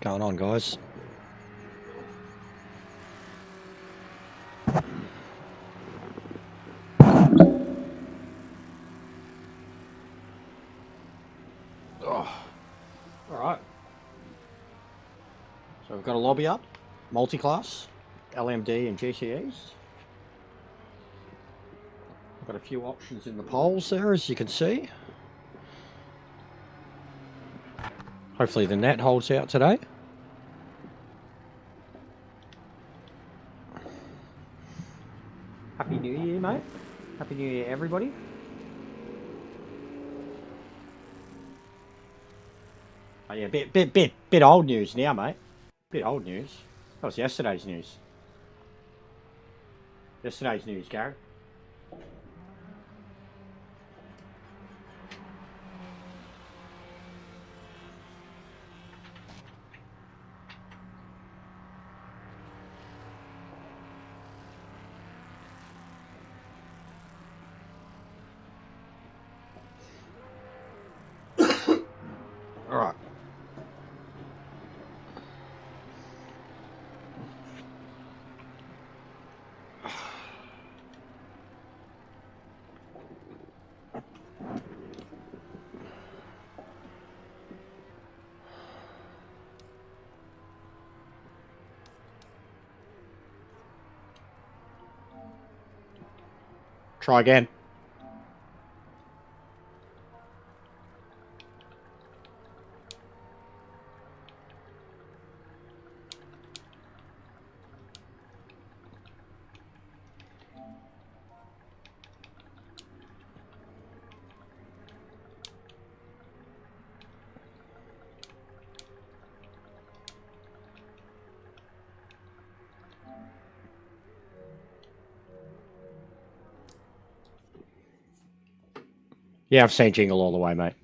going on, guys? Oh. Alright. So we've got a lobby up, multi-class, LMD and GCEs. We've got a few options in the polls there, as you can see. Hopefully the net holds out today. Happy New Year, mate. Happy New Year, everybody. Oh yeah, bit old news now, mate. Bit old news. That was yesterday's news. Yesterday's news, Gary. Alright. Try again. Yeah, I've seen Jingle All the Way, mate.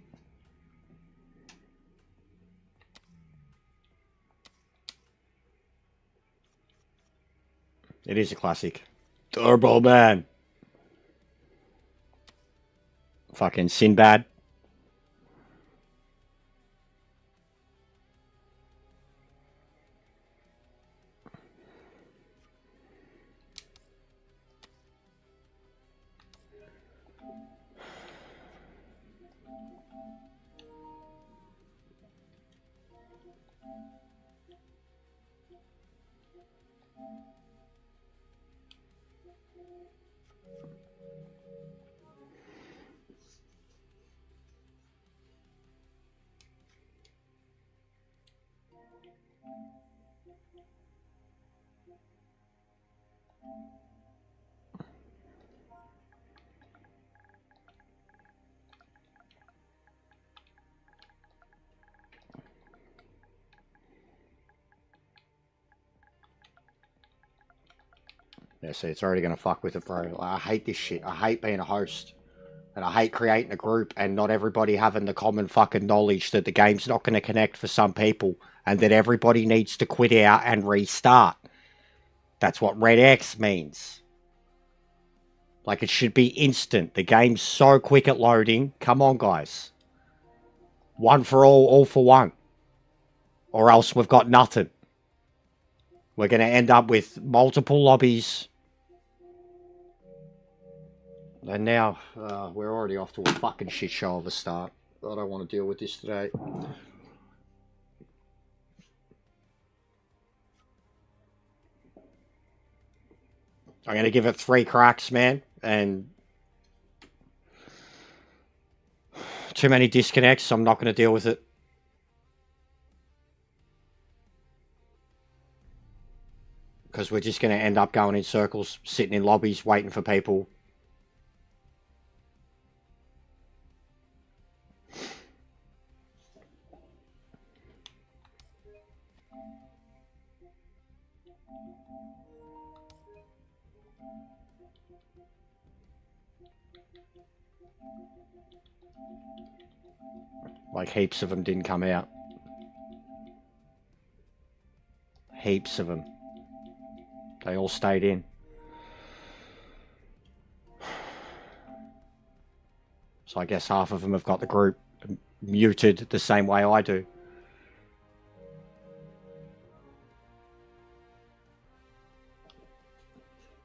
It is a classic. Turbo Man. Fucking Sinbad. Yeah, see, it's already going to fuck with it, bro. Like, I hate this shit. I hate being a host. And I hate creating a group and not everybody having the common fucking knowledge that the game's not going to connect for some people and that everybody needs to quit out and restart. That's what Red X means. Like, it should be instant. The game's so quick at loading. Come on, guys. One for all for one. Or else we've got nothing. We're going to end up with multiple lobbies. And now, we're already off to a fucking shit show of a start. I don't want to deal with this today. I'm going to give it 3 cracks, man. And too many disconnects, so I'm not going to deal with it. Because we're just going to end up going in circles, sitting in lobbies, waiting for people. Like, heaps of them didn't come out. Heaps of them. They all stayed in. So I guess half of them have got the group muted the same way I do.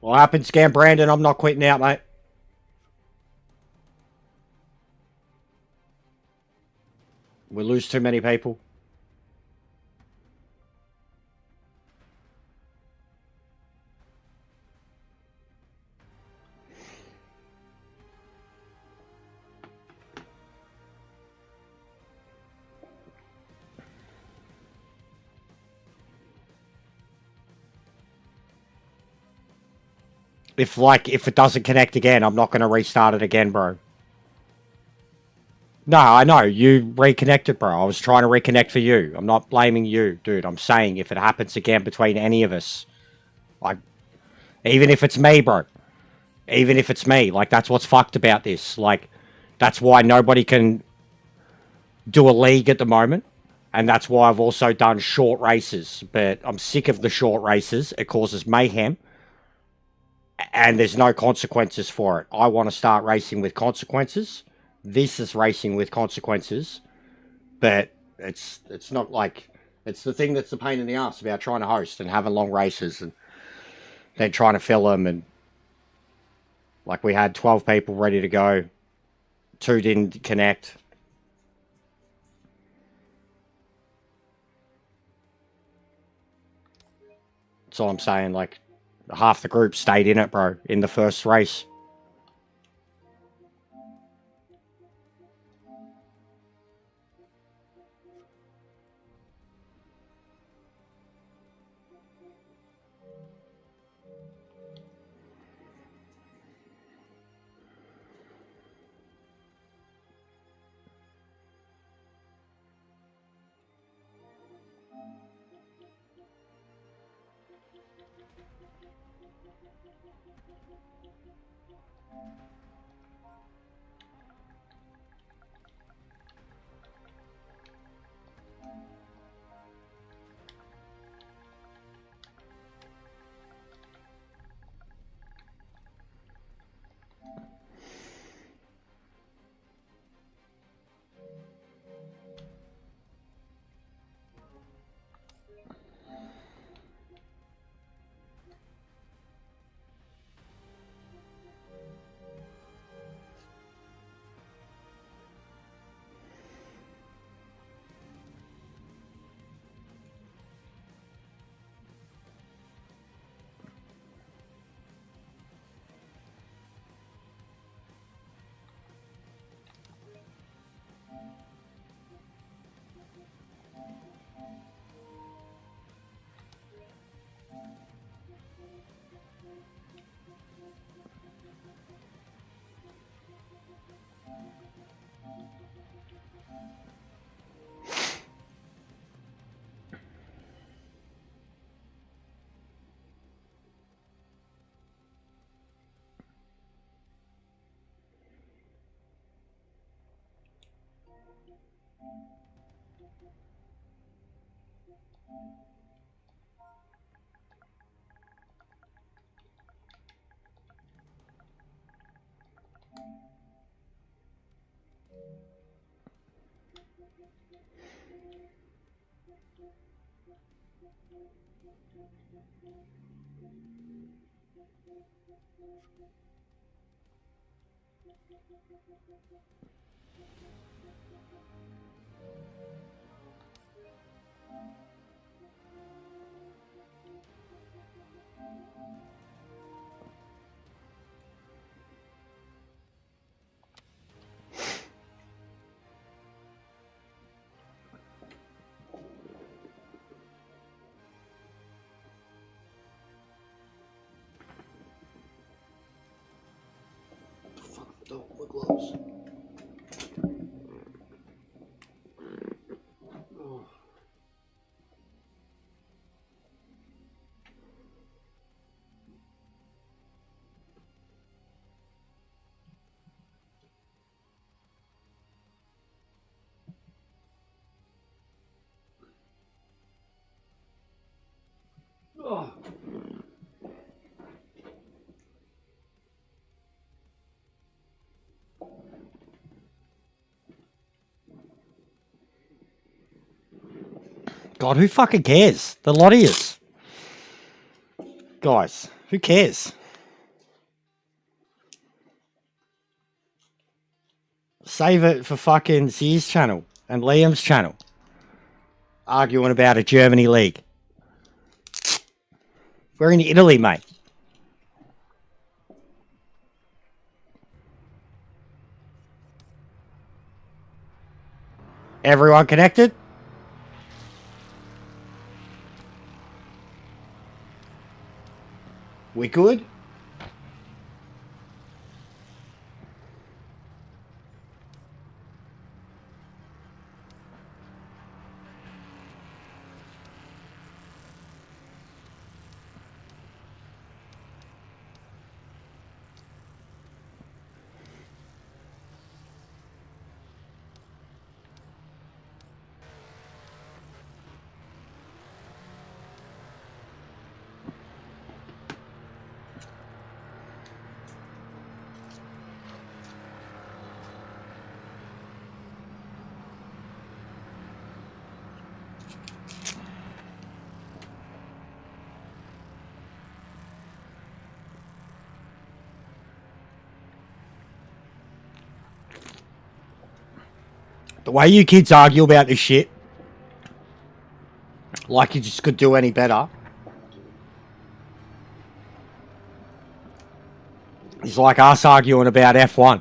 What happens, Scam Brandon? I'm not quitting out, mate. We lose too many people. If it doesn't connect again, I'm not going to restart it again, bro. No, I know. You reconnected, bro. I was trying to reconnect for you. I'm not blaming you, dude. I'm saying if it happens again between any of us, like, even if it's me, bro. Even if it's me. Like, that's what's fucked about this. Like, that's why nobody can do a league at the moment. And that's why I've also done short races. But I'm sick of the short races. It causes mayhem. And there's no consequences for it. I want to start racing with consequences. This is racing with consequences. But it's not like... It's the thing that's the pain in the ass about trying to host and having long races and then trying to fill them. And like, we had 12 people ready to go. 2 didn't connect. That's all I'm saying. Like, half the group stayed in it, bro, in the first race. My gloves. Oh. God, who fucking cares? The lot of yous. Guys, who cares? Save it for fucking Sears channel and Liam's channel. Arguing about a Germany league. We're in Italy, mate. Everyone connected? We good? The way you kids argue about this shit, like you just could do any better, is like us arguing about F1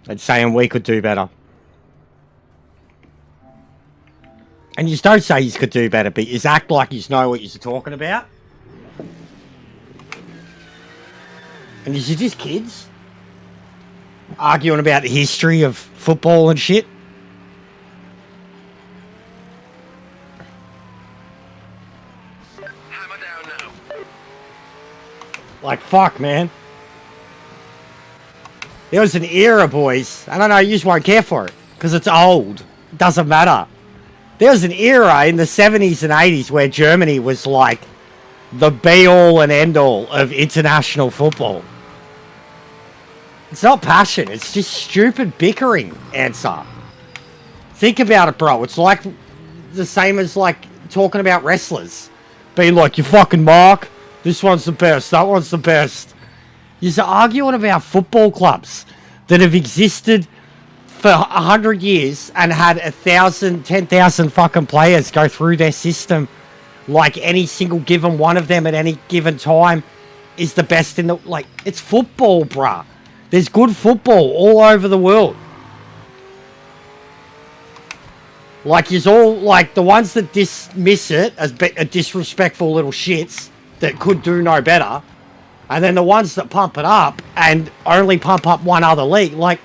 and saying we could do better. And you don't say you could do better, but you act like you know what you're talking about. And you're just kids arguing about the history of football and shit. Hammer down now. Like, fuck, man. There was an era, boys. I don't know, you just won't care for it. Because it's old. It doesn't matter. There was an era in the 70s and 80s where Germany was like the be-all and end-all of international football. It's not passion. It's just stupid bickering, answer. Think about it, bro. It's like the same as like talking about wrestlers. Being like, you fucking mark. This one's the best. That one's the best. You're arguing about football clubs that have existed for 100 years and had 1,000, 10,000 fucking players go through their system. Like any single given one of them at any given time is the best in the... Like, it's football, bruh. There's good football all over the world. Like, you're all... Like, the ones that dismiss it as disrespectful little shits that could do no better, and then the ones that pump it up and only pump up one other league. Like,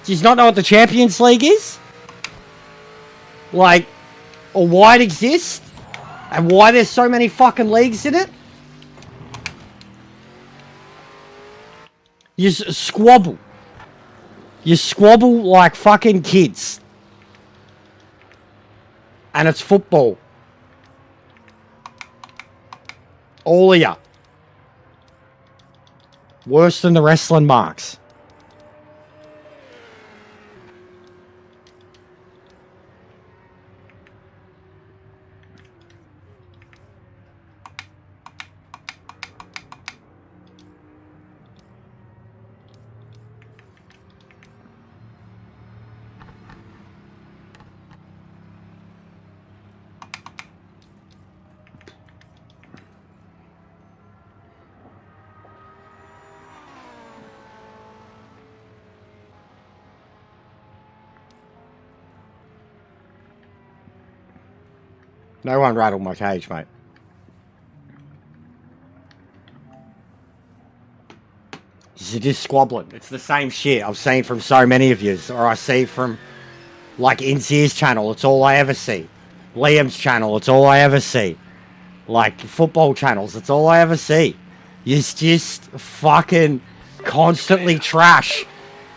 do you not know what the Champions League is? Like, or why it exists? And why there's so many fucking leagues in it? You squabble. You squabble like fucking kids. And it's football. All of ya. Worse than the wrestling marks. No one rattled my cage, mate. You're just squabbling. It's the same shit I've seen from so many of you, or I see from, like, Inzier's channel. It's all I ever see. Liam's channel. It's all I ever see. Like, football channels. It's all I ever see. You just fucking constantly trash.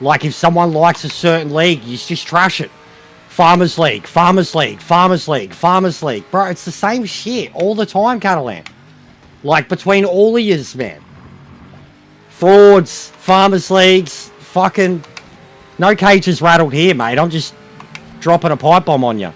Like, if someone likes a certain league, you just trash it. Farmers League, Farmers League, Farmers League, Farmers League. Bro, it's the same shit all the time, Catalan. Like, between all of yous, man. Frauds, Farmers Leagues, fucking... No cages rattled here, mate. I'm just dropping a pipe bomb on you.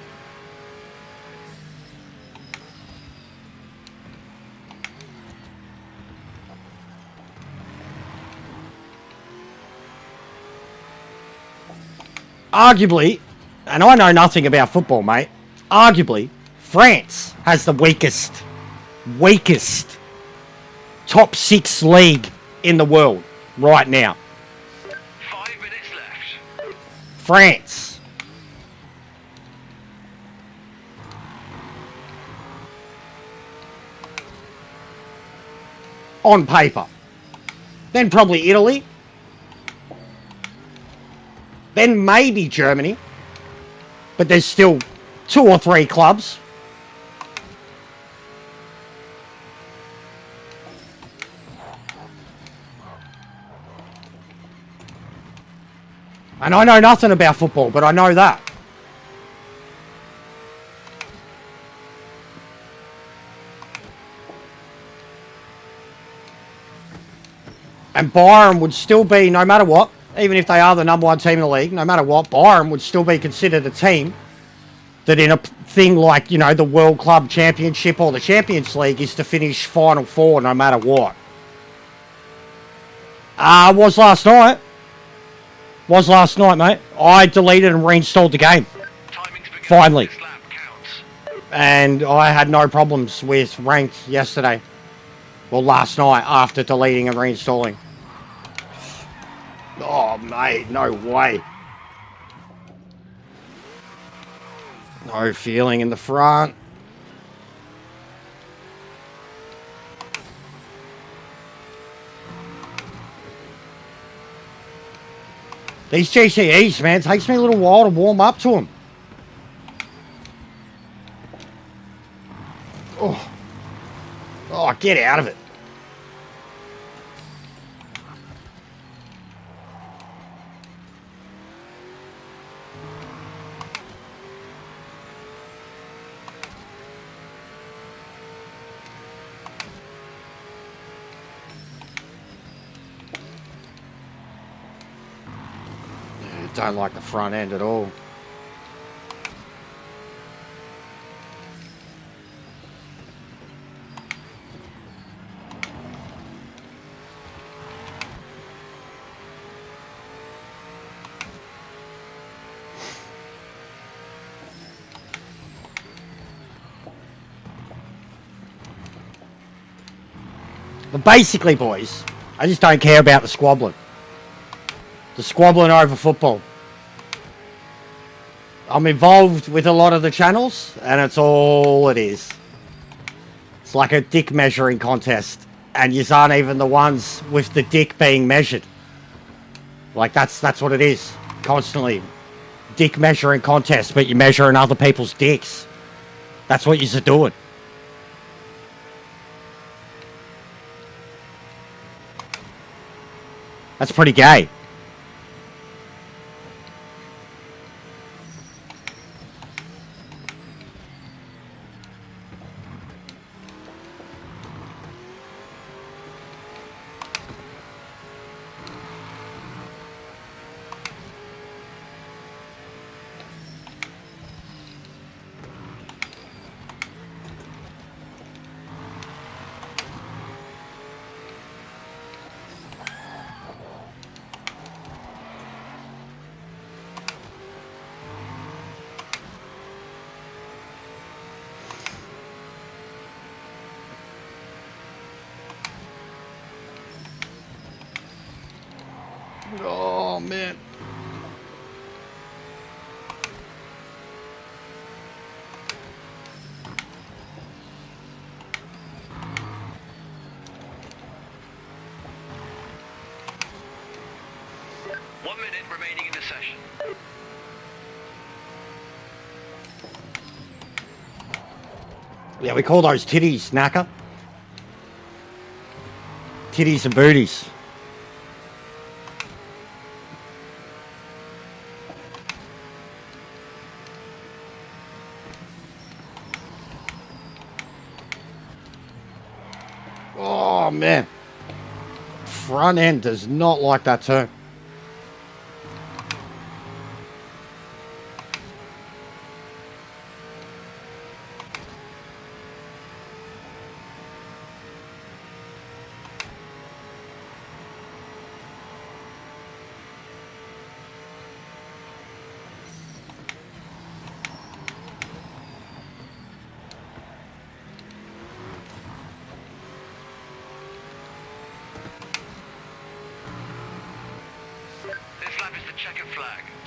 Arguably, and I know nothing about football, mate, arguably, France has the weakest top 6 league in the world right now. 5 minutes left. France. On paper. Then probably Italy. Then maybe Germany. But there's still 2 or 3 clubs. And I know nothing about football, but I know that. And Bayern would still be, no matter what, even if they are the number 1 team in the league, no matter what, Bayern would still be considered a team that in a thing like, you know, the World Club Championship or the Champions League is to finish Final 4 no matter what. Was last night. Was last night, mate. I deleted and reinstalled the game. Finally. And I had no problems with ranked yesterday. Well, last night after deleting and reinstalling. Oh, mate, no way. No feeling in the front. These GCEs, man, it takes me a little while to warm up to them. Oh, get out of it. Don't like the front end at all. But basically, boys, I just don't care about the squabbling. The squabbling over football. I'm involved with a lot of the channels, and it's all it is. It's like a dick measuring contest, and you aren't even the ones with the dick being measured. Like, that's what it is. Constantly. Dick measuring contest, but you're measuring other people's dicks. That's what you're doing. That's pretty gay. Oh, man. Remaining in the session. Yeah, we call those titties, knacker. Titties and booties. Oh, man. Front end does not like that turn.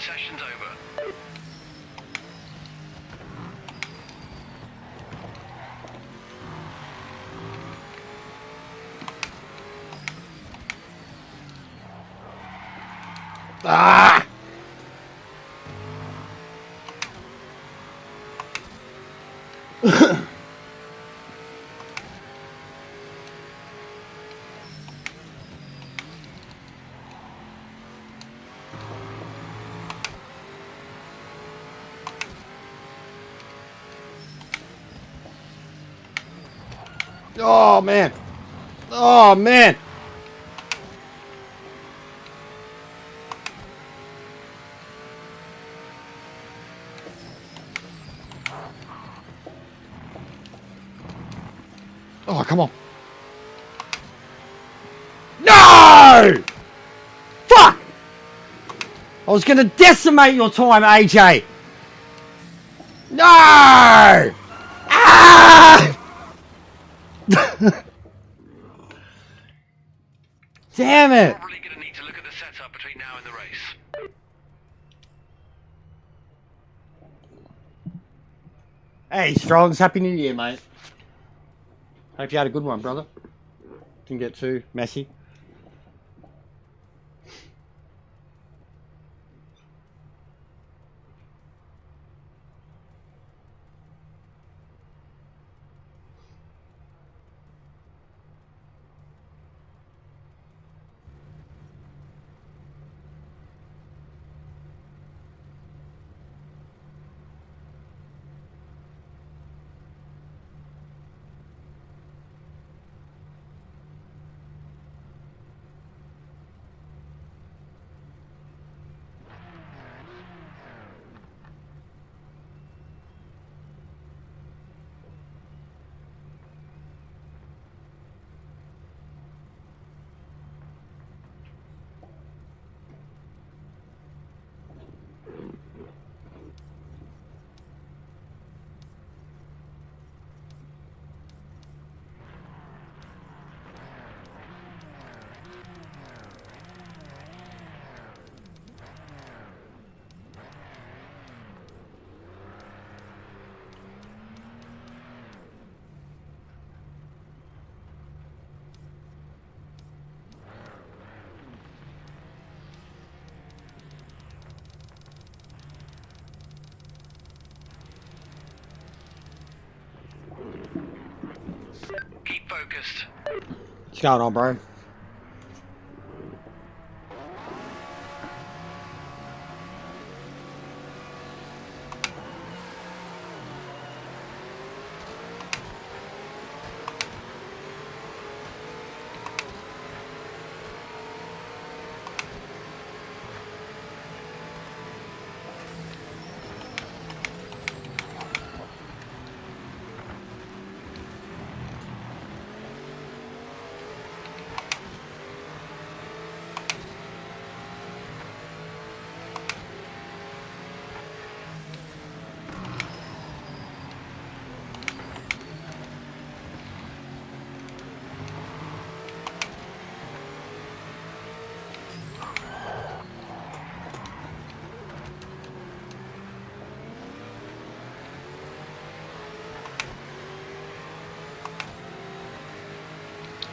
Session's over. Ah! Oh man. Oh man. Oh, come on. No! Fuck! I was gonna decimate your time, AJ. No! Ah! Damn it! Probably gonna need to look at the setup between now and the race. Hey, Strongs, Happy New Year, mate. Hope you had a good one, brother. Didn't get too messy. Keep focused. What's going on, bro?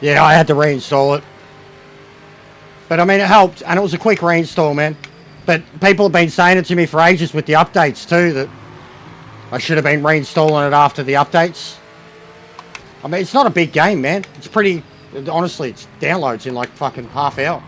Yeah, I had to reinstall it. But I mean, it helped, and it was a quick reinstall, man. But people have been saying it to me for ages with the updates too, that I should have been reinstalling it after the updates. I mean, it's not a big game, man. It's pretty, honestly, it's downloads in like fucking half hour.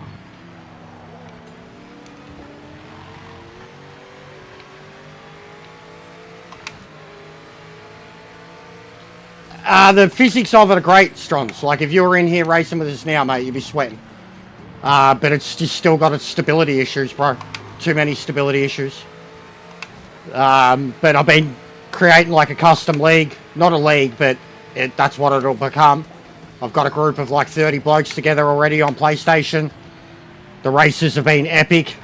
The physics of it are great, Strons. Like, if you were in here racing with us now, mate, you'd be sweating. But it's just still got its stability issues, bro. Too many stability issues. But I've been creating like a custom league. Not a league, but that's what it'll become. I've got a group of like 30 blokes together already on PlayStation. The races have been epic.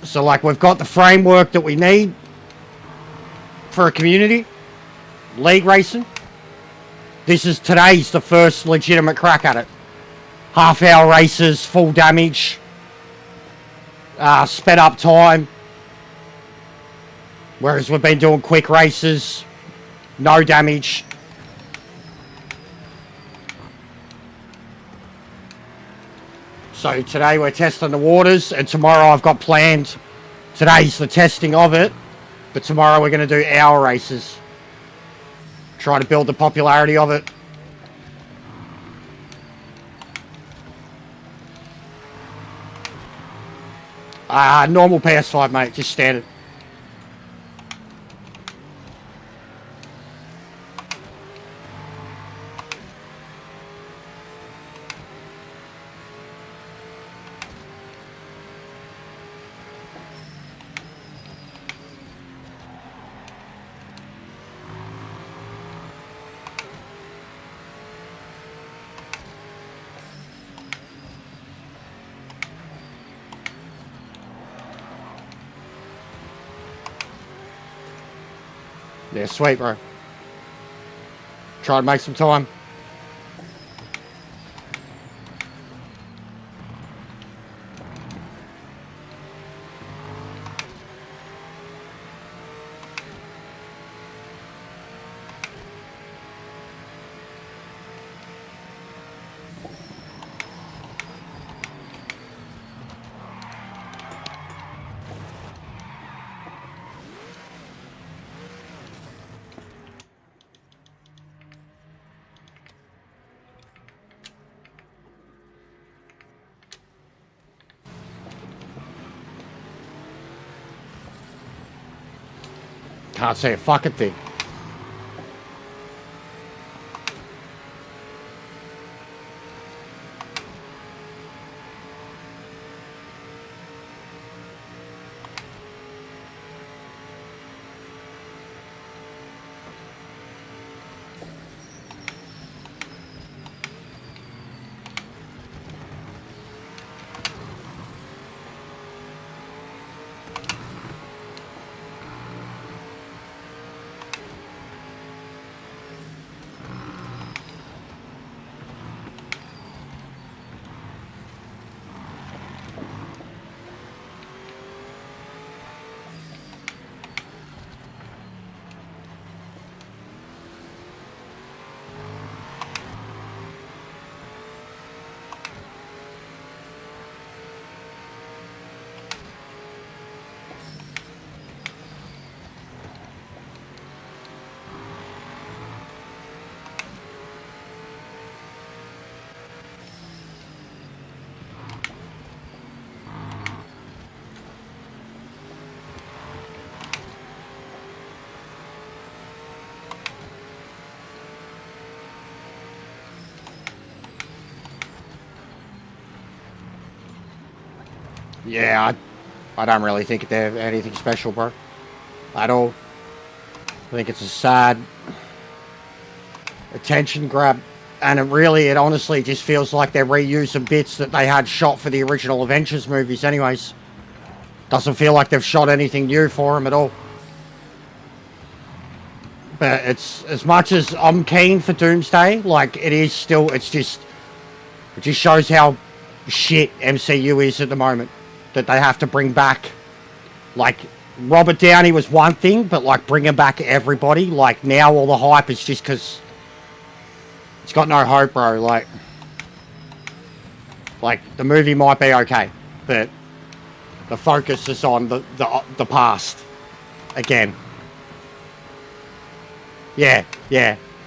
So, like, we've got the framework that we need for a community. League racing. Today's the first legitimate crack at it. Half hour races, full damage. sped up time. Whereas we've been doing quick races. No damage. So today we're testing the waters, and tomorrow I've got planned. Today's the testing of it, but tomorrow we're going to do hour races. Try to build the popularity of it. Normal PS5, mate, just standard. Yeah, sweet, bro. Try to make some time. Can't see a fucking thing. Yeah, I don't really think they're anything special, bro. At all. I think it's a sad attention grab. And it honestly just feels like they're reusing bits that they had shot for the original Avengers movies anyways. Doesn't feel like they've shot anything new for them at all. But it's, as much as I'm keen for Doomsday, like, it just shows how shit MCU is at the moment. That they have to bring back, like, Robert Downey was one thing, but, like, bringing back everybody, like, now all the hype is just because it's got no hope, bro. Like, the movie might be okay, but the focus is on the past again. Yeah,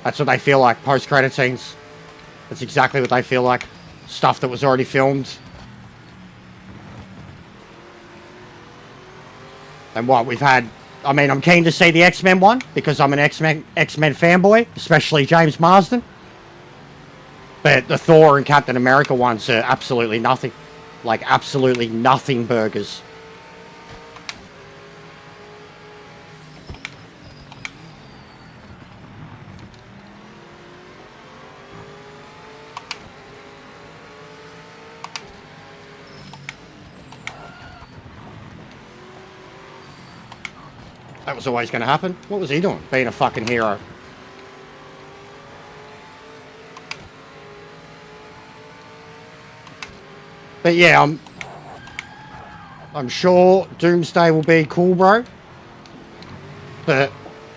that's what they feel like, post-credit scenes. That's exactly what they feel like. Stuff that was already filmed. And what we've had, I mean, I'm keen to see the X-Men one, because I'm an X-Men fanboy, especially James Marsden. But the Thor and Captain America ones are absolutely nothing. Like, absolutely nothing burgers. That was always going to happen. What was he doing? Being a fucking hero. But yeah, I'm sure Doomsday will be cool, bro. But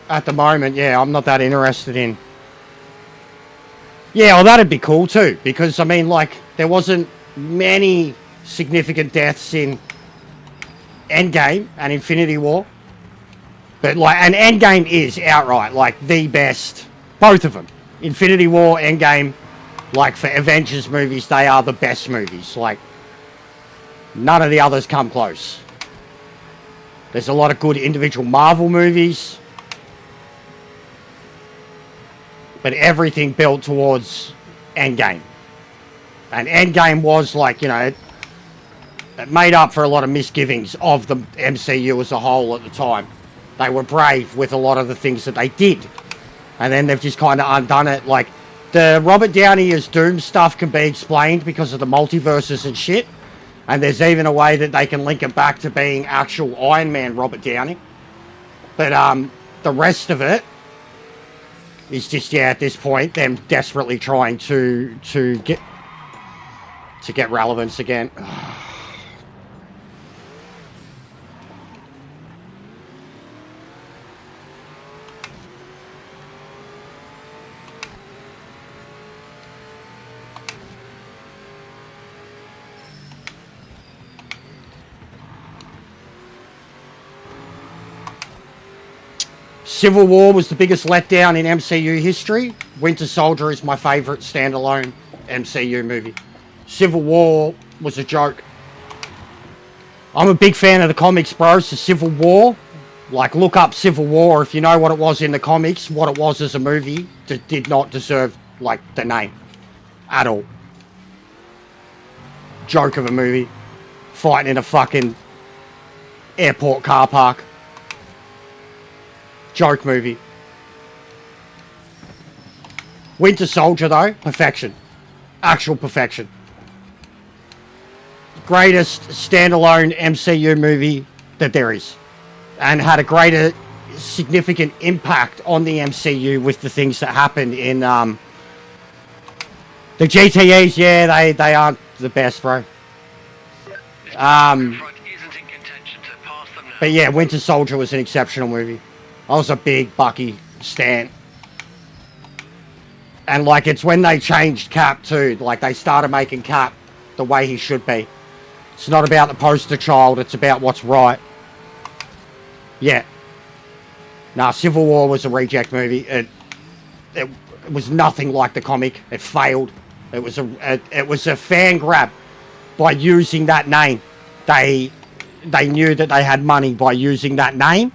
at the moment, yeah, I'm not that interested in. Yeah, well, that'd be cool too, because I mean, like, there wasn't many significant deaths in Endgame and Infinity War. But like, and Endgame is outright like the best, both of them. Infinity War, Endgame, like for Avengers movies, they are the best movies. Like, none of the others come close. There's a lot of good individual Marvel movies, but everything built towards Endgame. And Endgame was like, you know, it made up for a lot of misgivings of the MCU as a whole at the time. They were brave with a lot of the things that they did. And then they've just kind of undone it. Like, the Robert Downey as Doom stuff can be explained because of the multiverses and shit. And there's even a way that they can link it back to being actual Iron Man Robert Downey. But the rest of it is just, yeah, at this point, them desperately trying to get relevance again. Civil War was the biggest letdown in MCU history. Winter Soldier is my favourite standalone MCU movie. Civil War was a joke. I'm a big fan of the comics, bro, so Civil War, like, look up Civil War if you know what it was in the comics. What it was as a movie did not deserve, like, the name at all. Joke of a movie. Fighting in a fucking airport car park. Joke movie. Winter Soldier, though, perfection. Actual perfection. Greatest standalone MCU movie that there is. And had a greater significant impact on the MCU with the things that happened in the GTEs. Yeah, they aren't the best, bro. But yeah, Winter Soldier was an exceptional movie. I was a big Bucky stan. And like, it's when they changed Cap too. Like, they started making Cap the way he should be. It's not about the poster child, it's about what's right. Yeah. Nah, Civil War was a reject movie. It was nothing like the comic. It failed. It was a fan grab by using that name. They knew that they had money by using that name.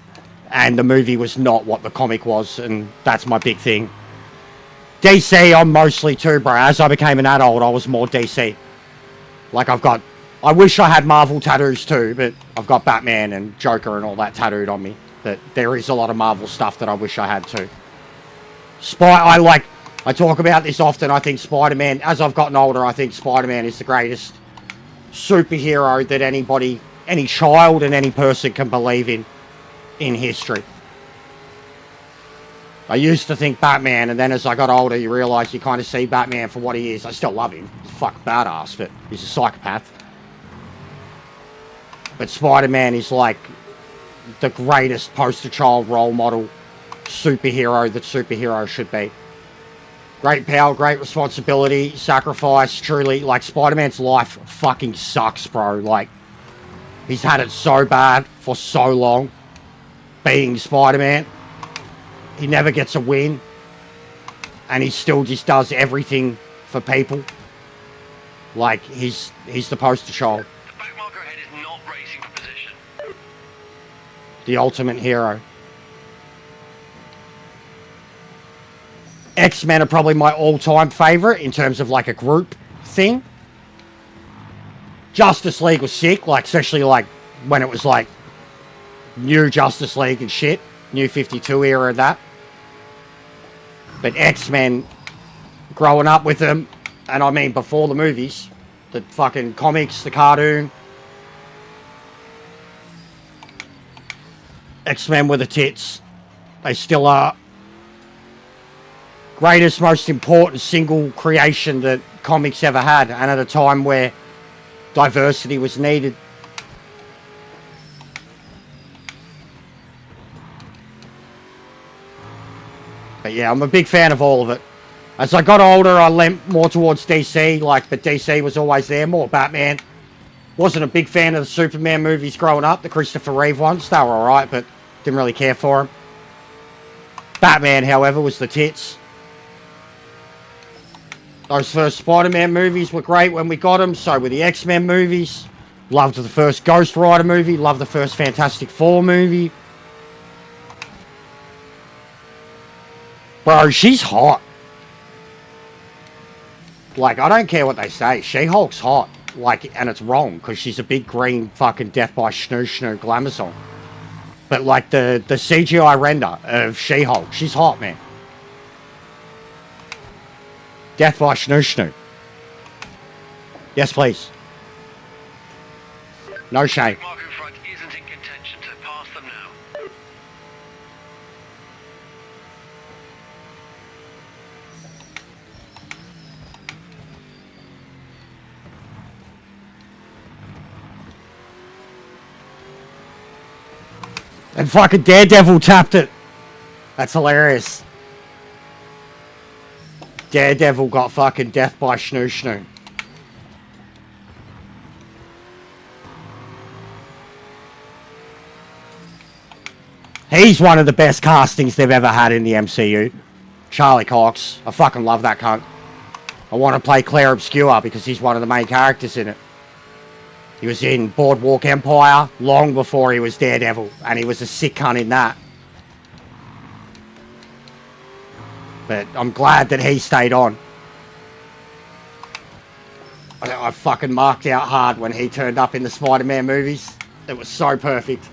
And the movie was not what the comic was, and that's my big thing. DC, I'm mostly too, bro. As I became an adult, I was more DC. Like, I wish I had Marvel tattoos too, but I've got Batman and Joker and all that tattooed on me. But there is a lot of Marvel stuff that I wish I had too. I talk about this often. I think Spider-Man, as I've gotten older, I think Spider-Man is the greatest superhero that anybody, any child and any person can believe in history. I used to think Batman, and then as I got older, you realise you kind of see Batman for what he is. I still love him. He's a fucking badass, but he's a psychopath. But Spider-Man is like the greatest poster child role model superhero that superheroes should be. Great power, great responsibility, sacrifice, truly. Like, Spider-Man's life fucking sucks, bro. Like, he's had it so bad for so long. Being Spider-Man, he never gets a win, and he still just does everything for people. Like, he's the poster child. The back marker head is not racing for position. The ultimate hero. X-Men are probably my all-time favourite in terms of like a group thing. Justice League was sick, like, especially like when it was like New Justice League and shit. New 52 era of that. But X-Men, growing up with them, and I mean before the movies, the fucking comics, the cartoon. X-Men were the tits. They still are. Greatest, most important single creation that comics ever had, and at a time where diversity was needed. But yeah, I'm a big fan of all of it. As I got older, I leant more towards DC, but DC was always there, more Batman. Wasn't a big fan of the Superman movies growing up, the Christopher Reeve ones. They were alright, but didn't really care for them. Batman, however, was the tits. Those first Spider-Man movies were great when we got them, so were the X-Men movies. Loved the first Ghost Rider movie, loved the first Fantastic Four movie. Bro, she's hot. Like, I don't care what they say. She-Hulk's hot. Like, and it's wrong, because she's a big green fucking Death by Snoo Glamazon. But, like, the CGI render of She-Hulk, she's hot, man. Death by Snoo. Yes, please. No shame. Mark in front isn't in contention, so pass them now. And fucking Daredevil tapped it. That's hilarious. Daredevil got fucking death by Snoo. He's one of the best castings they've ever had in the MCU. Charlie Cox. I fucking love that cunt. I want to play Claire Obscure because he's one of the main characters in it. He was in Boardwalk Empire long before he was Daredevil, and he was a sick cunt in that. But I'm glad that he stayed on. I fucking marked out hard when he turned up in the Spider-Man movies. It was so perfect.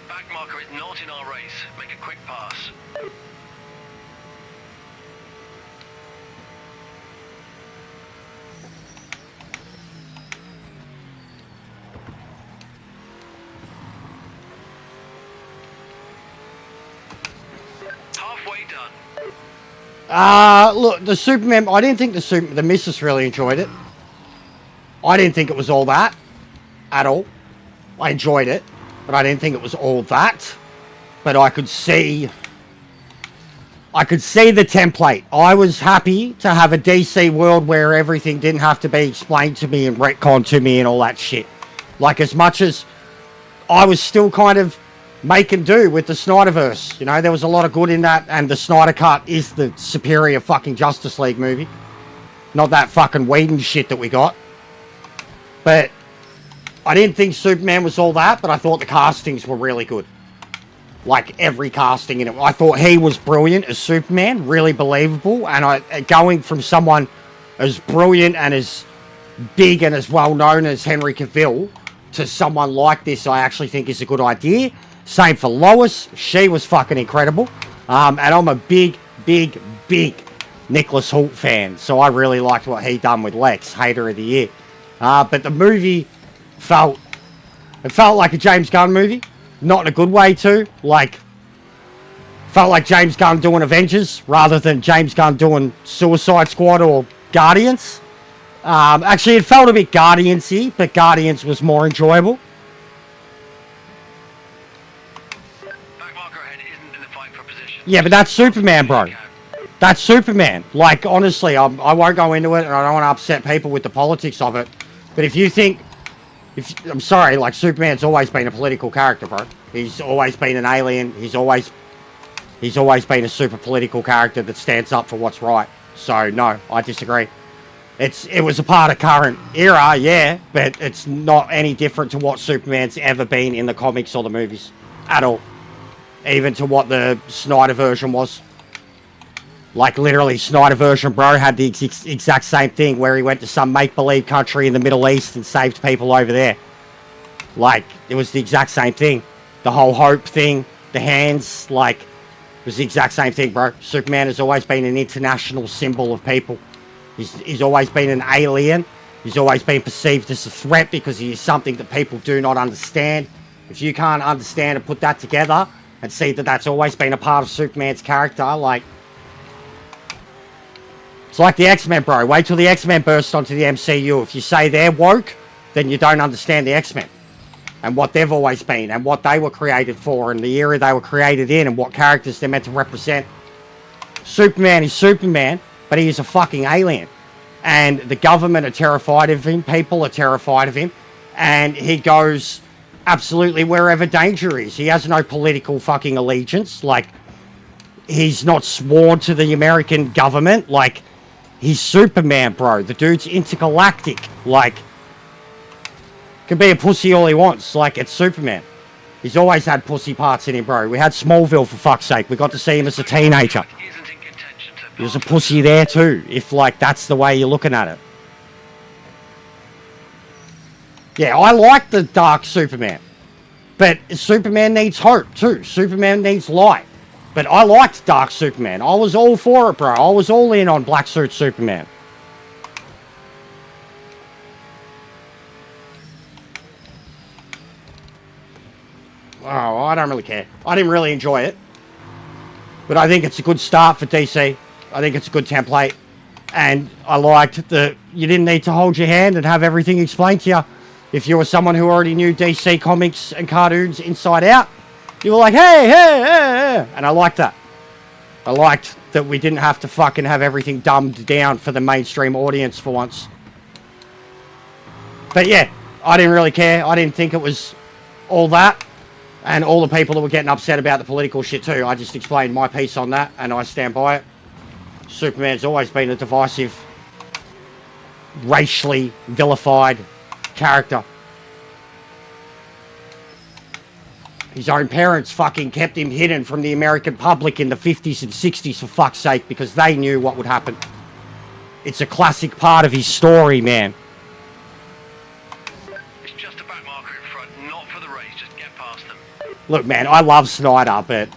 Back marker is not in our race. Make a quick pass. Halfway done. Look, the Superman, I didn't think the missus really enjoyed it. I didn't think it was all that. At all. I enjoyed it, but I didn't think it was all that. But I could see the template. I was happy to have a DC world where everything didn't have to be explained to me and retconned to me and all that shit. Like, as much as I was still kind of making do with the Snyderverse. You know, there was a lot of good in that, and the Snyder Cut is the superior fucking Justice League movie. Not that fucking Whedon shit that we got. But I didn't think Superman was all that, but I thought the castings were really good. Like, every casting in it. I thought he was brilliant as Superman, really believable, and going from someone as brilliant and as big and as well known as Henry Cavill to someone like this, I actually think is a good idea. Same for Lois. She was fucking incredible. And I'm a big Nicholas Hoult fan, so I really liked what he done with Lex, Hater of the Year. But the movie felt like a James Gunn movie. Not in a good way, too. Like, felt like James Gunn doing Avengers rather than James Gunn doing Suicide Squad or Guardians. Actually, it felt a bit Guardians-y, but Guardians was more enjoyable. Back marker ahead isn't in the fight for position. Yeah, but that's Superman, bro. That's Superman. Like, honestly, I won't go into it, and I don't want to upset people with the politics of it. But if you think... I'm sorry, like, Superman's always been a political character, bro. He's always been an alien. He's always been a super political character that stands up for what's right. So, no, I disagree. It was a part of current era, yeah, but it's not any different to what Superman's ever been in the comics or the movies. At all. Even to what the Snyder version was. Like, literally, Snyder version, bro, had the exact same thing where he went to some make-believe country in the Middle East and saved people over there. Like, it was the exact same thing. The whole hope thing, the hands, like, it was the exact same thing, bro. Superman has always been an international symbol of people. He's always been an alien. He's always been perceived as a threat because he is something that people do not understand. If you can't understand and put that together and see that that's always been a part of Superman's character, like, it's like the X-Men, bro. Wait till the X-Men burst onto the MCU. If you say they're woke, then you don't understand the X-Men and what they've always been and what they were created for and the era they were created in and what characters they're meant to represent. Superman is Superman, but he is a fucking alien. And the government are terrified of him. People are terrified of him. And he goes absolutely wherever danger is. He has no political fucking allegiance. Like, he's not sworn to the American government. Like, he's Superman, bro. The dude's intergalactic. Like, can be a pussy all he wants. Like, it's Superman. He's always had pussy parts in him, bro. We had Smallville, for fuck's sake. We got to see him as a teenager. He was a pussy there, too. If, like, that's the way you're looking at it. Yeah, I like the dark Superman. But Superman needs hope, too. Superman needs light. But I liked Dark Superman. I was all for it, bro. I was all in on Black Suit Superman. Oh, I don't really care. I didn't really enjoy it. But I think it's a good start for DC. I think it's a good template. And I liked that you didn't need to hold your hand and have everything explained to you. If you were someone who already knew DC comics and cartoons inside out, you were like, hey, hey, hey, hey. And I liked that. I liked that we didn't have to fucking have everything dumbed down for the mainstream audience for once. But yeah, I didn't really care. I didn't think it was all that. And all the people that were getting upset about the political shit too. I just explained my piece on that and I stand by it. Superman's always been a divisive, racially vilified character. His own parents fucking kept him hidden from the American public in the 50s and 60s, for fuck's sake, because they knew what would happen. It's a classic part of his story, man. It's just a back marker in front, not for the race, just get past them. Look, man, I love Snyder, but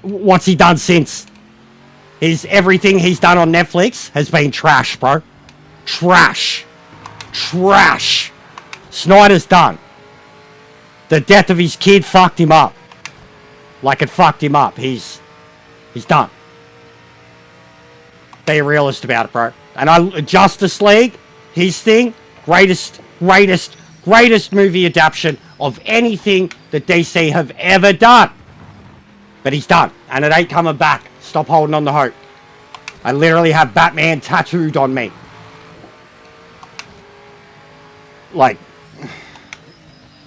what's he done since? Everything he's done on Netflix has been trash, bro. Trash. Trash. Snyder's done. The death of his kid fucked him up. Like, it fucked him up. He's done. Be a realist about it, bro. And Justice League, his thing, greatest movie adaptation of anything that DC have ever done. But he's done. And it ain't coming back. Stop holding on to hope. I literally have Batman tattooed on me. Like,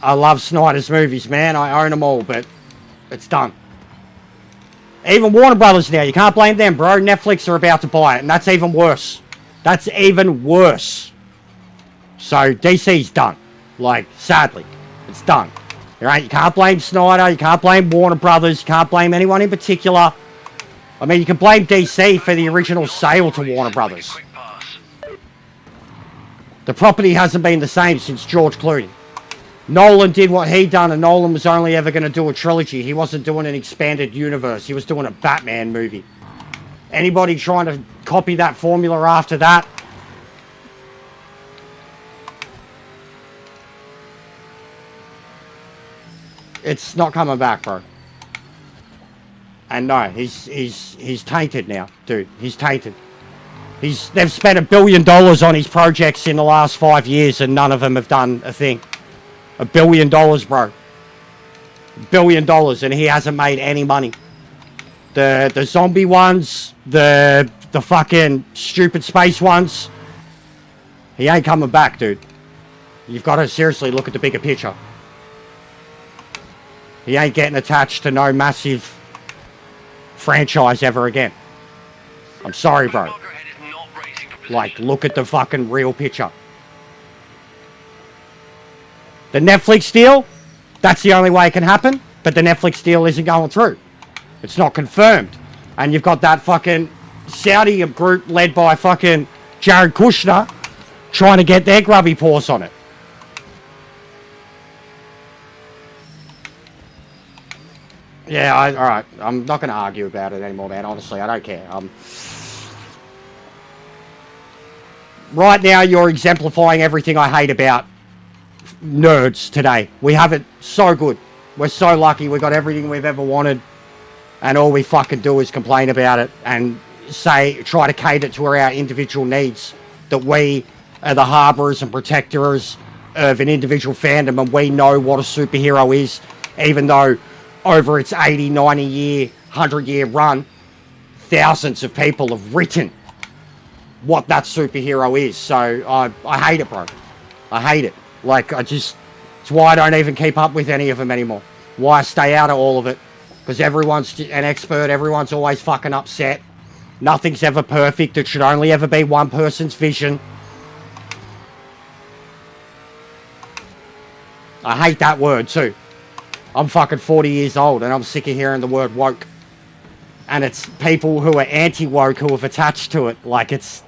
I love Snyder's movies, man. I own them all, but it's done. Even Warner Brothers now, you can't blame them, bro. Netflix are about to buy it, and that's even worse. That's even worse. So, DC's done. Like, sadly, it's done. Alright, you can't blame Snyder, you can't blame Warner Brothers, you can't blame anyone in particular. I mean, you can blame DC for the original sale to Warner Brothers. The property hasn't been the same since George Clooney. Nolan did what he done, and Nolan was only ever going to do a trilogy. He wasn't doing an expanded universe. He was doing a Batman movie. Anybody trying to copy that formula after that? It's not coming back, bro. And no, he's tainted now, dude. He's tainted. They've spent $1 billion on his projects in the last 5 years, and none of them have done a thing. $1 billion, bro. $1 billion, and he hasn't made any money. The zombie ones, the fucking stupid space ones, he ain't coming back, dude. You've got to seriously look at the bigger picture. He ain't getting attached to no massive franchise ever again. I'm sorry, bro. Like, look at the fucking real picture. The Netflix deal, that's the only way it can happen, but the Netflix deal isn't going through. It's not confirmed. And you've got that fucking Saudi group led by fucking Jared Kushner trying to get their grubby paws on it. Yeah, alright. I'm not going to argue about it anymore, man. Honestly, I don't care. Right now, you're exemplifying everything I hate about nerds today. We have it so good. We're so lucky. We got everything we've ever wanted. And all we fucking do is complain about it and try to cater to our individual needs. That we are the harbourers and protectors of an individual fandom, and we know what a superhero is, even though over its 80, 90 year, 100-year run, thousands of people have written what that superhero is. So I hate it, bro. I hate it. Like, it's why I don't even keep up with any of them anymore. Why I stay out of all of it. Because everyone's an expert, everyone's always fucking upset. Nothing's ever perfect. It should only ever be one person's vision. I hate that word too. I'm fucking 40 years old and I'm sick of hearing the word woke. And it's people who are anti-woke who have attached to it. Like, it's...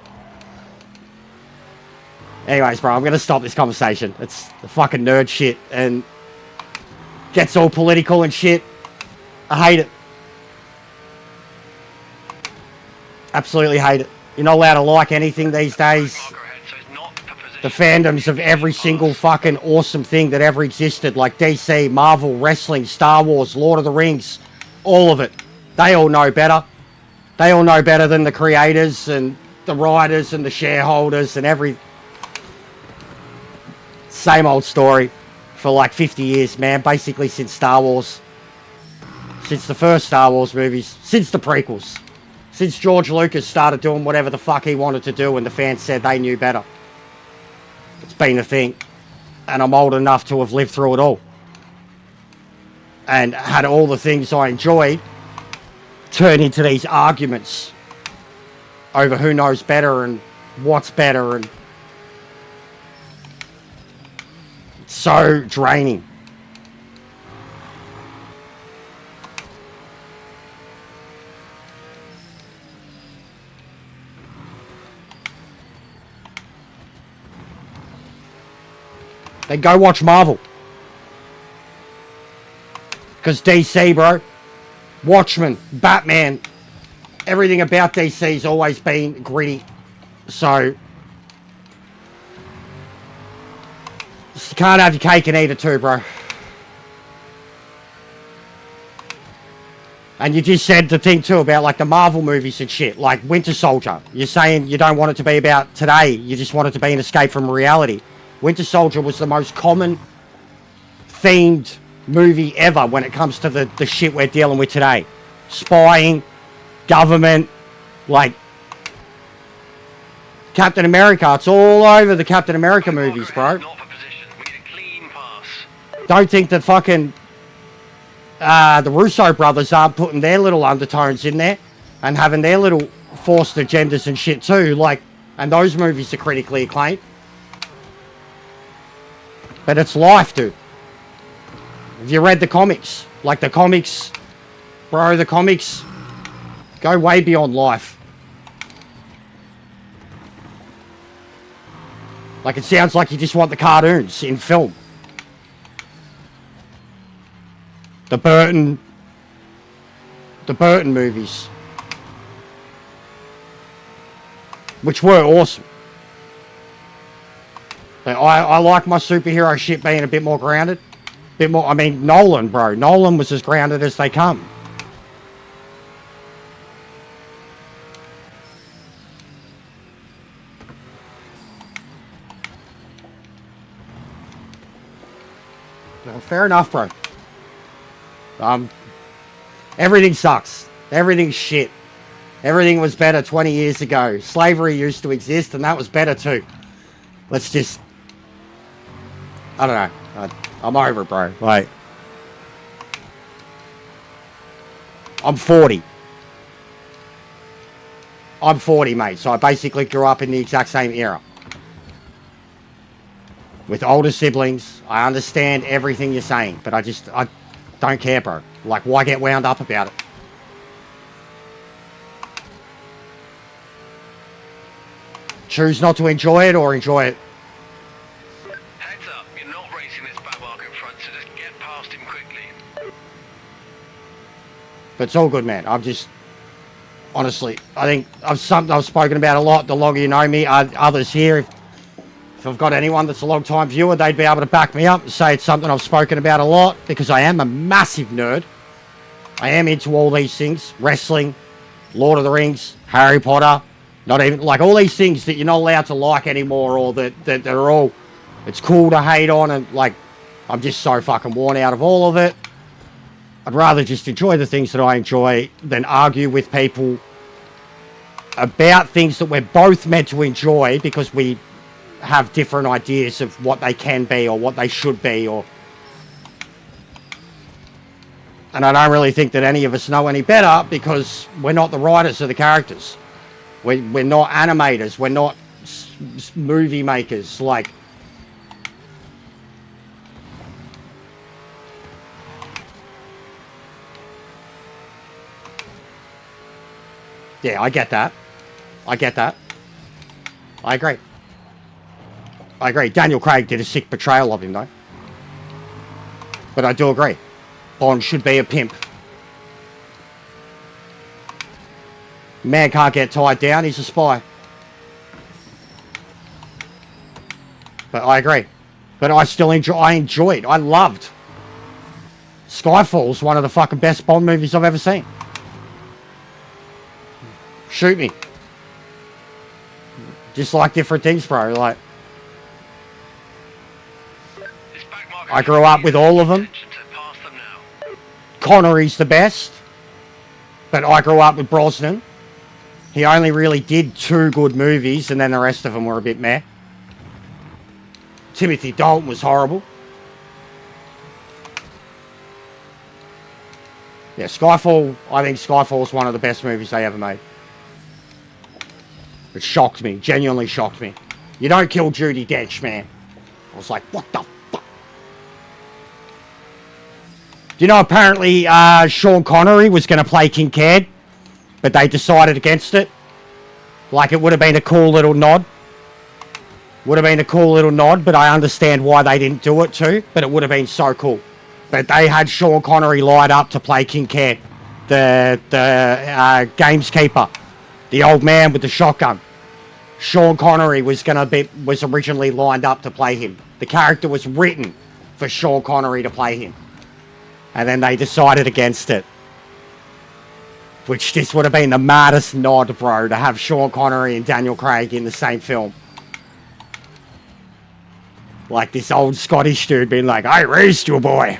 Anyways, bro, I'm going to stop this conversation. It's the fucking nerd shit and gets all political and shit. I hate it. Absolutely hate it. You're not allowed to like anything these days. The fandoms of every single fucking awesome thing that ever existed, like DC, Marvel, wrestling, Star Wars, Lord of the Rings, all of it. They all know better. They all know better than the creators and the writers and the shareholders and every... Same old story for like 50 years, man. Basically since Star Wars. Since the first Star Wars movies. Since the prequels. Since George Lucas started doing whatever the fuck he wanted to do and the fans said they knew better. It's been a thing. And I'm old enough to have lived through it all. And had all the things I enjoyed turn into these arguments over who knows better and what's better. And it's so draining. Then go watch Marvel. Because DC, bro. Watchmen, Batman. Everything about DC's always been gritty. So, you can't have your cake and eat it too, bro. And you just said the thing too about like the Marvel movies and shit. Like Winter Soldier. You're saying you don't want it to be about today. You just want it to be an escape from reality. Winter Soldier was the most common themed movie ever when it comes to the shit we're dealing with today. Spying, government, like Captain America. It's all over the Captain America movies, bro. Don't think that fucking the Russo brothers aren't putting their little undertones in there and having their little forced agendas and shit too. Like, and those movies are critically acclaimed. But it's life, dude. Have you read the comics? Like the comics, bro, the comics go way beyond life. Like it sounds like you just want the cartoons in film. The Burton movies. Which were awesome. But I like my superhero shit being a bit more grounded. Bit more, I mean, Nolan, bro. Nolan was as grounded as they come. Well, fair enough, bro. Everything sucks. Everything's shit. Everything was better 20 years ago. Slavery used to exist, and that was better too. Let's just... I don't know. I'm over it, bro. Like... I'm 40. I'm 40, mate. So I basically grew up in the exact same era. With older siblings. I understand everything you're saying, but I don't care, bro. Like, why get wound up about it? choose not to enjoy it or enjoy it. Heads up, you're not racing this backmarker in front, so just get past him quickly. But it's all good, man. I'm just, honestly, I think something I've spoken about a lot. The longer you know me, others here, if I've got anyone that's a long-time viewer, they'd be able to back me up and say it's something I've spoken about a lot, because I am a massive nerd. I am into all these things. Wrestling, Lord of the Rings, Harry Potter, not even, like, all these things that you're not allowed to like anymore, or that are all, it's cool to hate on, and, like, I'm just so fucking worn out of all of it. I'd rather just enjoy the things that I enjoy than argue with people about things that we're both meant to enjoy because we have different ideas of what they can be or what they should be, or... And I don't really think that any of us know any better, because we're not the writers of the characters. We're not animators. We're not movie makers. Like... Yeah, I get that. I get that. I agree. I agree. Daniel Craig did a sick portrayal of him, though. But I do agree. Bond should be a pimp. Man can't get tied down. He's a spy. But I agree. But I still enjoyed. I loved. Skyfall's one of the fucking best Bond movies I've ever seen. Shoot me. Just like different things, bro. Like... I grew up with all of them. Connery's the best. But I grew up with Brosnan. He only really did 2 good movies, and then the rest of them were a bit meh. Timothy Dalton was horrible. Yeah, Skyfall, I think Skyfall is one of the best movies they ever made. It shocked me, genuinely shocked me. You don't kill Judi Dench, man. I was like, what the fuck? Do you know, apparently Sean Connery was going to play Kincaid, but they decided against it. Like, it would have been a cool little nod. Would have been a cool little nod, but I understand why they didn't do it too. But it would have been so cool. But they had Sean Connery lined up to play Kincaid, the gameskeeper, the old man with the shotgun. Sean Connery was originally lined up to play him. The character was written for Sean Connery to play him. And then they decided against it. Which this would have been the maddest nod, bro, to have Sean Connery and Daniel Craig in the same film. Like this old Scottish dude being like, I raised you, boy.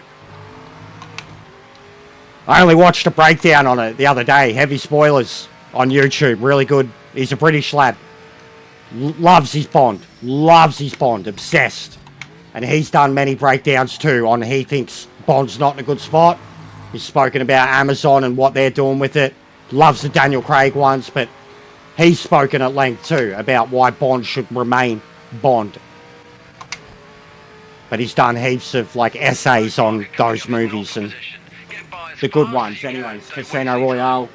I only watched a breakdown on it the other day. Heavy spoilers on YouTube. Really good. He's a British lad. Loves his Bond. Loves his Bond. Obsessed. And he's done many breakdowns too on he thinks Bond's not in a good spot. He's spoken about Amazon and what they're doing with it. Loves the Daniel Craig ones, but he's spoken at length too about why Bond should remain Bond. But he's done heaps of like essays on those movies and the good ones. Anyways, Casino Royale,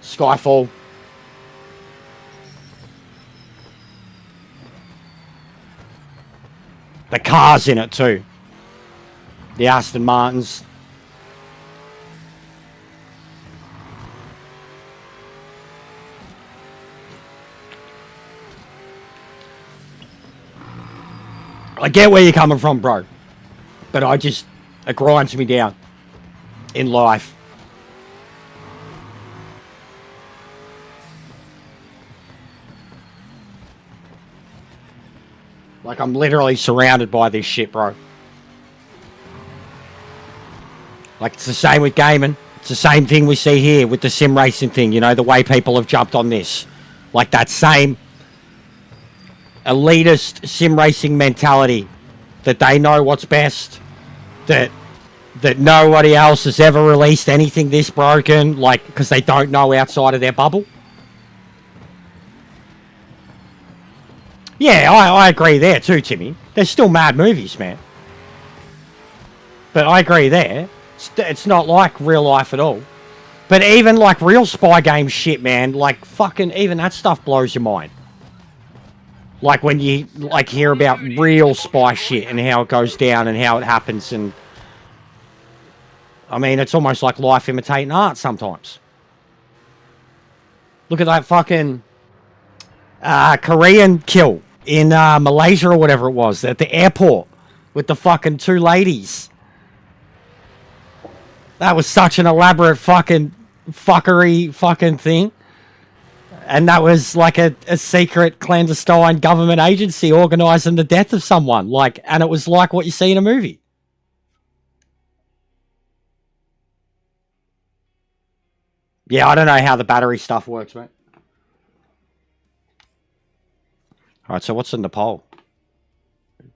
Skyfall. The cars in it too. The Aston Martins. I get where you're coming from, bro. But it grinds me down in life. Like, I'm literally surrounded by this shit, bro. Like, it's the same with gaming. It's the same thing we see here with the sim racing thing. You know, the way people have jumped on this. Like, that same elitist sim racing mentality. That they know what's best. That nobody else has ever released anything this broken. Like, because they don't know outside of their bubble. Yeah, I agree there too, Timmy. There's still mad movies, man. But I agree there. It's not like real life at all. But even like real spy game shit, man, like fucking even that stuff blows your mind. Like when you like hear about real spy shit and how it goes down and how it happens, and I mean, it's almost like life imitating art sometimes. Look at that fucking Korean kill in Malaysia or whatever it was at the airport with the fucking two ladies. That was such an elaborate fucking fuckery fucking thing. And that was like a secret clandestine government agency organising the death of someone. Like, and it was like what you see in a movie. Yeah, I don't know how the battery stuff works, mate. Alright, so what's in the poll?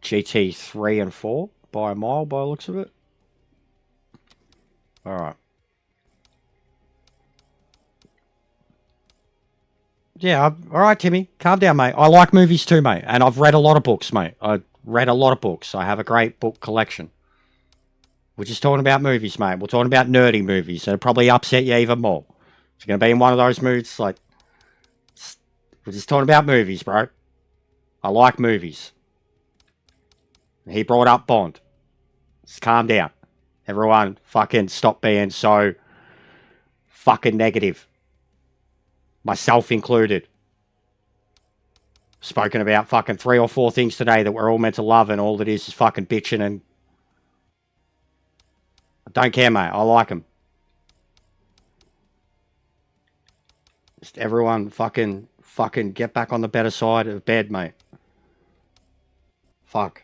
GT 3 and 4 by a mile by the looks of it. Alright. Yeah, alright, Timmy. Calm down, mate. I like movies too, mate. And I've read a lot of books, mate. I read a lot of books. I have a great book collection. We're just talking about movies, mate. We're talking about nerdy movies. That'll probably upset you even more. It's going to be in one of those moods, like... We're just talking about movies, bro. I like movies. He brought up Bond. Just calm down. Everyone fucking stop being so fucking negative. Myself included. Spoken about fucking 3 or 4 things today that we're all meant to love, and all it is fucking bitching, and I don't care, mate. I like them. Just everyone fucking get back on the better side of bed, mate. Fuck.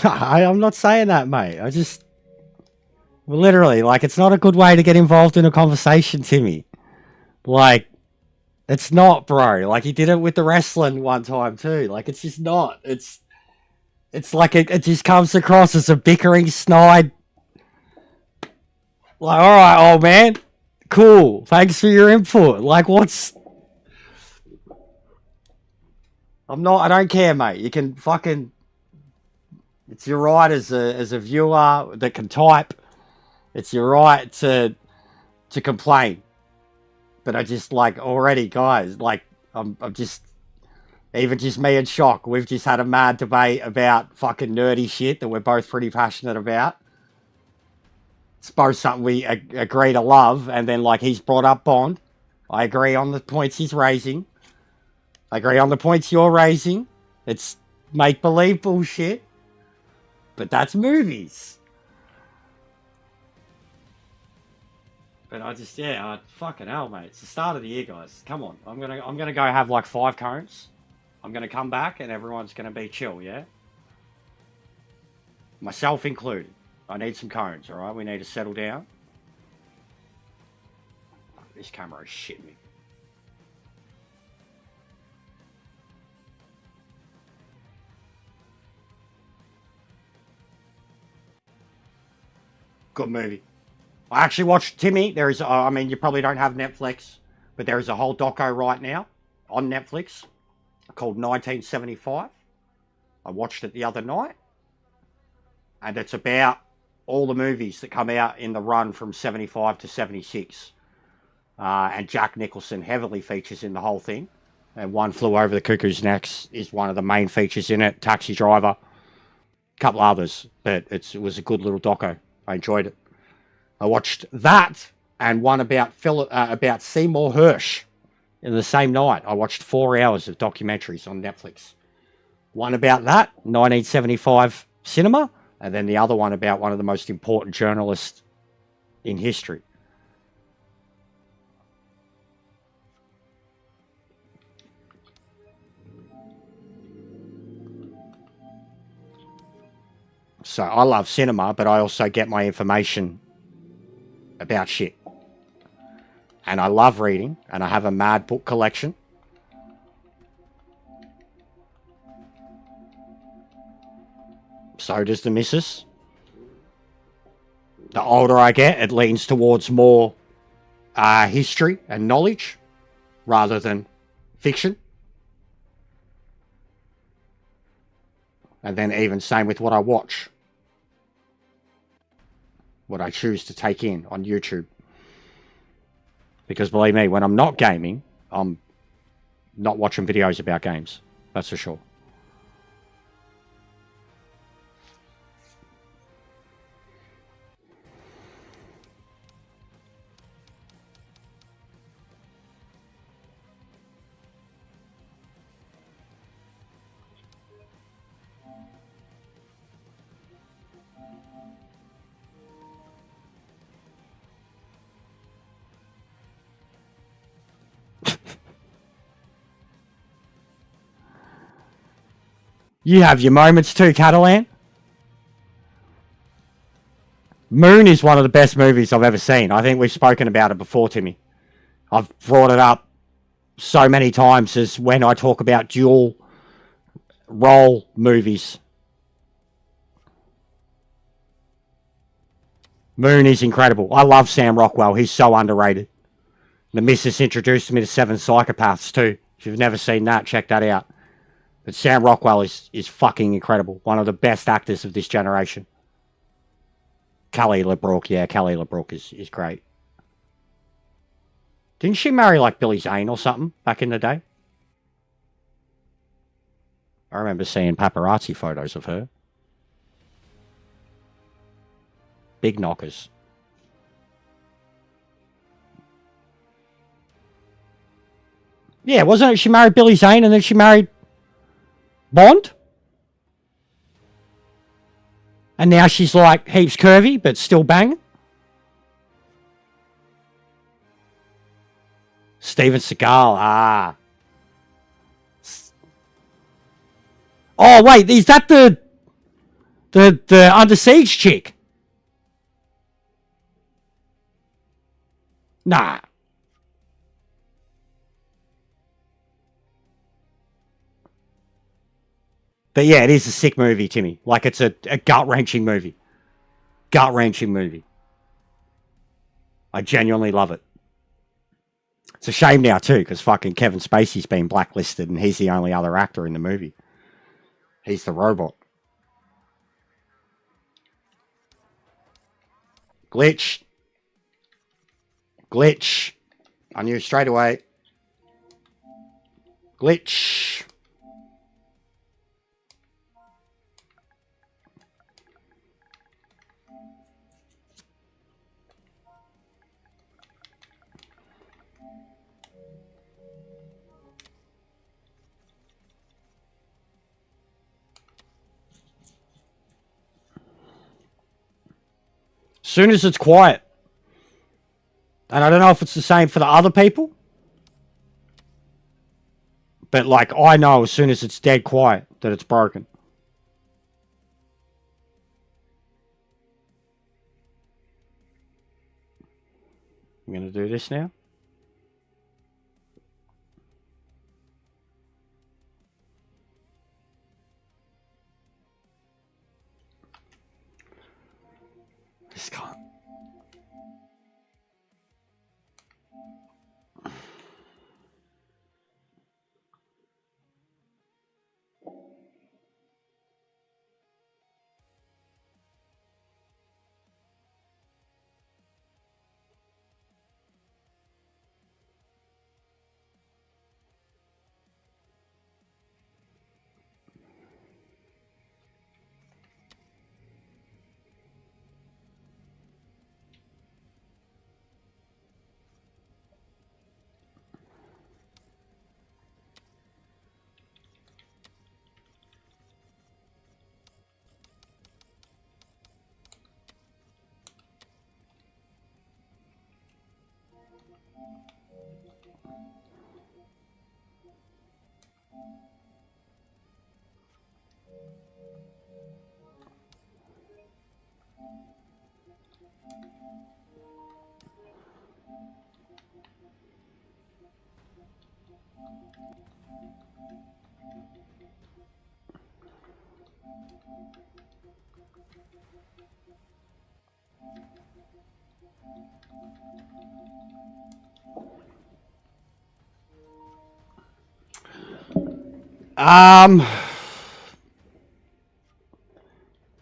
I'm not saying that, mate. I just... Literally, like, it's not a good way to get involved in a conversation, Timmy. Like, it's not, bro. Like, he did it with the wrestling one time, too. Like, it's just not. It's like it just comes across as a bickering snide... Like, alright, old man. Cool. Thanks for your input. Like, what's... I don't care, mate. You can fucking... It's your right as a viewer that can type. It's your right to complain. But I just, like, already, guys, like, I'm just... Even just me and Shock, we've just had a mad debate about fucking nerdy shit that we're both pretty passionate about. It's both something we agree to love, and then, like, he's brought up Bond. I agree on the points he's raising. I agree on the points you're raising. It's make-believe bullshit. But that's movies. But I just, yeah, fucking hell, mate. It's the start of the year, guys. Come on. I'm gonna go have, like, 5 cones. I'm gonna come back, and everyone's gonna be chill, yeah? Myself included. I need some cones, alright? We need to settle down. This camera is shitting me. Good movie. I actually watched Timmy. There is, I mean, you probably don't have Netflix, but there is a whole doco right now on Netflix called 1975. I watched it the other night, and it's about all the movies that come out in the run from 75 to 76. And Jack Nicholson heavily features in the whole thing. And One Flew Over the Cuckoo's Nest is one of the main features in it. Taxi Driver. A couple others. But it was a good little doco. I enjoyed it. I watched that and one about Seymour Hersh. in the same night. I watched 4 hours of documentaries on Netflix. One about that, 1975 cinema, and then the other one about one of the most important journalists in history. So I love cinema, but I also get my information about shit. And I love reading, and I have a mad book collection. So does the missus. The older I get, it leans towards more history and knowledge rather than fiction. And then even same with what I watch. What I choose to take in on YouTube. Because believe me, when I'm not gaming, I'm not watching videos about games. That's for sure. You have your moments too, Catalan. Moon is one of the best movies I've ever seen. I think we've spoken about it before, Timmy. I've brought it up so many times as when I talk about dual role movies. Moon is incredible. I love Sam Rockwell. He's so underrated. The missus introduced me to Seven Psychopaths too. If you've never seen that, check that out. But Sam Rockwell is fucking incredible. One of the best actors of this generation. Kelly LeBrook, yeah, Kelly LeBrook is great. Didn't she marry like Billy Zane or something back in the day? I remember seeing paparazzi photos of her. Big knockers. Yeah, wasn't it? She married Billy Zane and then she married Bond? And now she's like heaps curvy, but still banging. Steven Seagal, Oh, wait, is that the Under Siege chick? Nah. But yeah, it is a sick movie, Timmy. Like, it's a gut-wrenching movie. Gut-wrenching movie. I genuinely love it. It's a shame now, too, because fucking Kevin Spacey's been blacklisted and he's the only other actor in the movie. He's the robot. Glitch. Glitch. I knew straight away. Glitch. Soon as it's quiet. And I don't know if it's the same for the other people. But, like, I know as soon as it's dead quiet that it's broken. I'm going to do this now. This can't.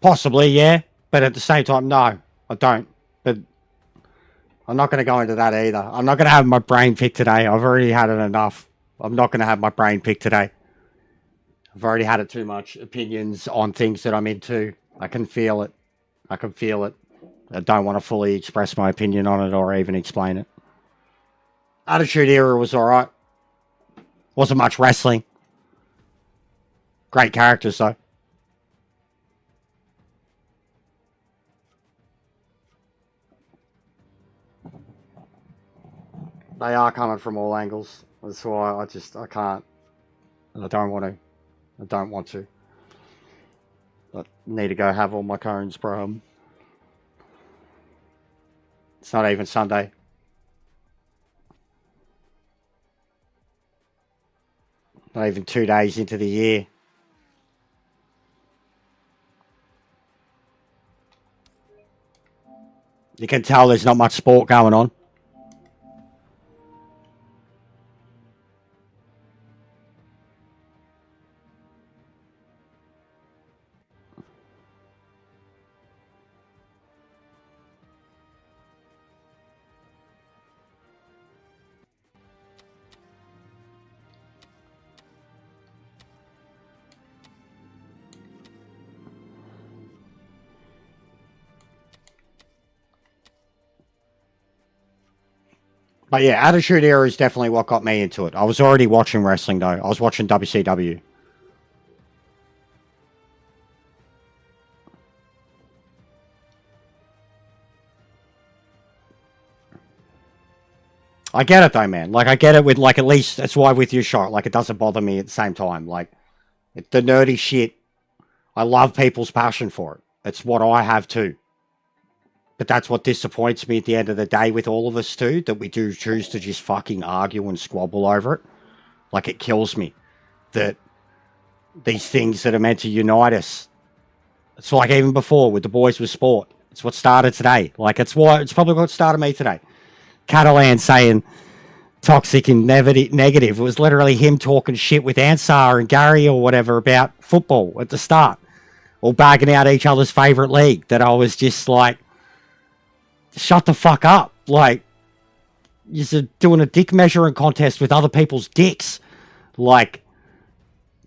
Possibly, yeah. But at the same time, no, I don't. But I'm not going to go into that either. I'm not going to have my brain picked today. I've already had it enough. I'm not going to have my brain picked today. I've already had it too much. Opinions on things that I'm into. I can feel it. I can feel it. I don't want to fully express my opinion on it or even explain it. Attitude Era was alright. Wasn't much wrestling. Great characters, though. They are coming from all angles. That's why I can't. And I don't want to. I don't want to. I need to go have all my cones, bro. It's not even Sunday. Not even 2 days into the year. You can tell there's not much sport going on. But yeah, Attitude Era is definitely what got me into it. I was already watching wrestling, though. I was watching WCW. I get it, though, man. Like, I get it with, like, at least, that's why with your shot, like, it doesn't bother me at the same time. Like, the nerdy shit, I love people's passion for it. It's what I have, too. But that's what disappoints me at the end of the day with all of us, too, that we do choose to just fucking argue and squabble over it. Like, it kills me that these things that are meant to unite us. It's like even before with the boys with sport. It's what started today. Like, it's probably what started me today. Catalan saying toxic and negative. It was literally him talking shit with Ansar and Gary or whatever about football at the start. Or bagging out each other's favourite league. That I was just like, shut the fuck up. Like, you're doing a dick measuring contest with other people's dicks. Like,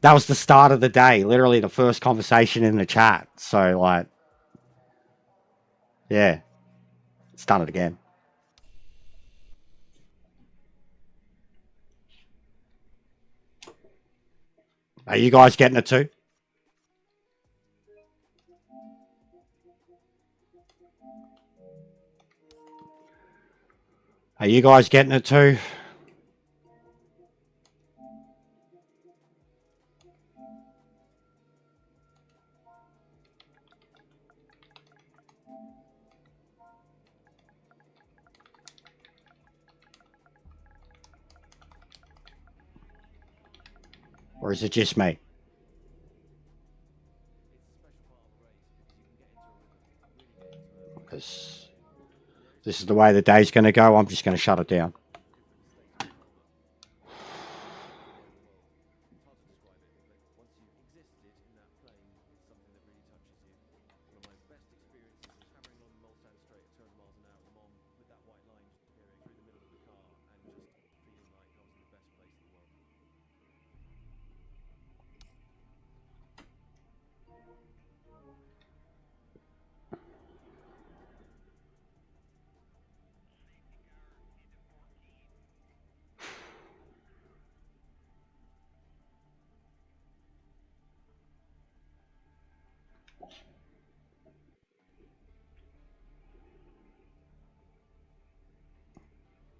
that was the start of the day. Literally the first conversation in the chat. So, like, yeah. It's done it again. Are you guys getting it too? Are you guys getting it too? Or is it just me? Because this is the way the day's going to go. I'm just going to shut it down.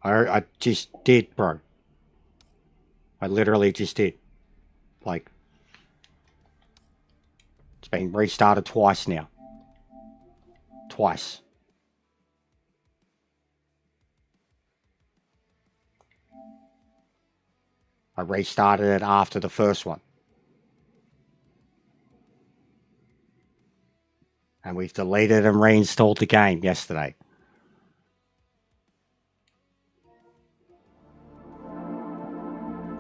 I just did, bro. I literally just did. Like, it's been restarted twice now. Twice. I restarted it after the first one. And we've deleted and reinstalled the game yesterday.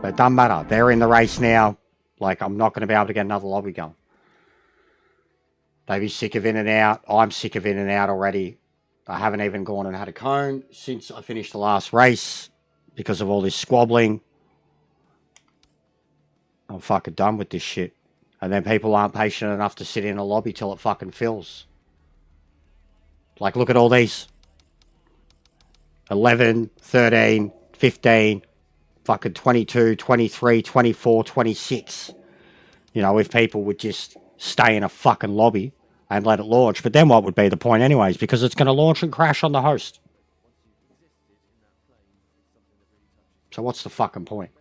But it doesn't matter. They're in the race now. Like, I'm not going to be able to get another lobby going. They'd be sick of in and out. I'm sick of in and out already. I haven't even gone and had a cone since I finished the last race because of all this squabbling. I'm fucking done with this shit. And then people aren't patient enough to sit in a lobby till it fucking fills. Like, look at all these. 11, 13, 15, fucking 22, 23, 24, 26. You know, if people would just stay in a fucking lobby and let it launch. But then what would be the point anyways? Because it's going to launch and crash on the host. So what's the fucking point?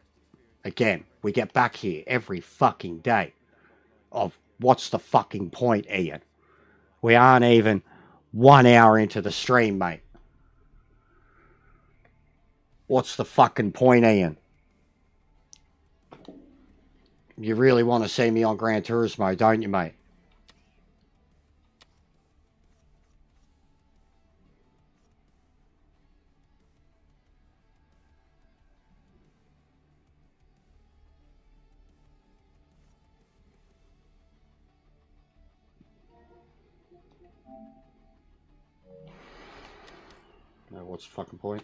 Again, we get back here every fucking day of what's the fucking point, Ian? We aren't even 1 hour into the stream, mate. What's the fucking point, Ian? You really want to see me on Gran Turismo, don't you, mate? No, what's the fucking point?